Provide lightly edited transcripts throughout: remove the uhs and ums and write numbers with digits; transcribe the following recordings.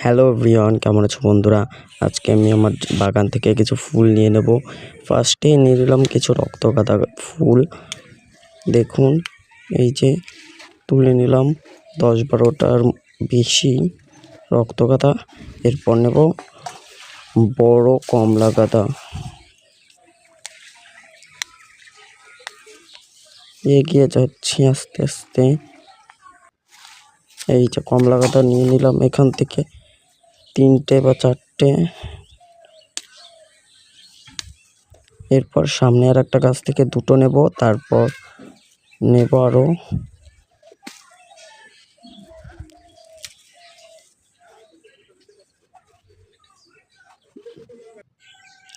Hello everyone, কেমন আছো বন্ধুরা? আজকে আমি আমার বাগান থেকে কিছু ফুল নিয়ে নেব। ফার্স্টে নিয়ে নিলাম কিছু রক্তগাঁদা ফুল। দেখুন, এই যে তুলে নিলাম 10-12টার বেশি রক্তগাঁদা। এরপর নেব বড় কমলা গাঁদা। এগিয়ে যাচ্ছি আস্তে আস্তে। এই যে কমলা গাঁদা নিয়ে নিলাম এখান থেকে 3টে বা 4টে। এরপর সামনে আর একটা গাছ থেকে 2টো নেব, তারপর নেব আরো।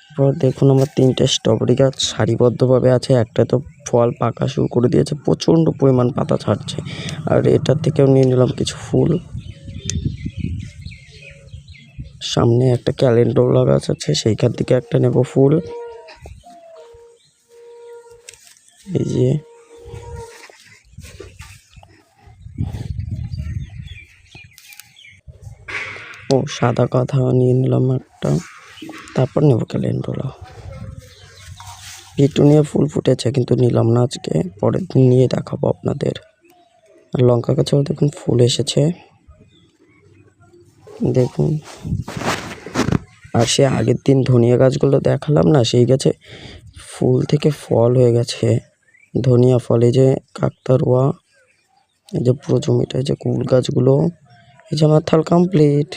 এরপর দেখুন আমার 3টে স্ট্রবেরি গাছ সারিবদ্ধভাবে আছে। একটা তো ফল পাকা শুরু করে দিয়েছে, প্রচণ্ড পরিমাণ পাতা ছাড়ছে। আর এটার থেকেও নিয়ে নিলাম কিছু ফুল। সামনে একটা ক্যালেন্ডুলা গাছ আছে, সেইখান থেকে একটা নেব ফুল। এই যে সাদা গাঁদা নিয়ে নিলাম একটা, তারপর নেব ক্যালেন্ডুলা। পিটুনিয়া ফুল ফুটেছে কিন্তু নিলাম না আজকে, পরের দিন নিয়ে দেখাবো আপনাদের। আর লঙ্কা গাছেও দেখুন ফুল এসেছে, দেখুন। আর সে আগের দিন ধনিয়া গাছগুলো দেখালাম না, সেই গাছে ফুল থেকে ফল হয়ে গেছে ধনিয়া ফল। এই যে কাকতাড়ুয়া, এই যে পুরো জমিটা, এই যে কুল গাছগুলো। এই যে আমার থাল কমপ্লিট।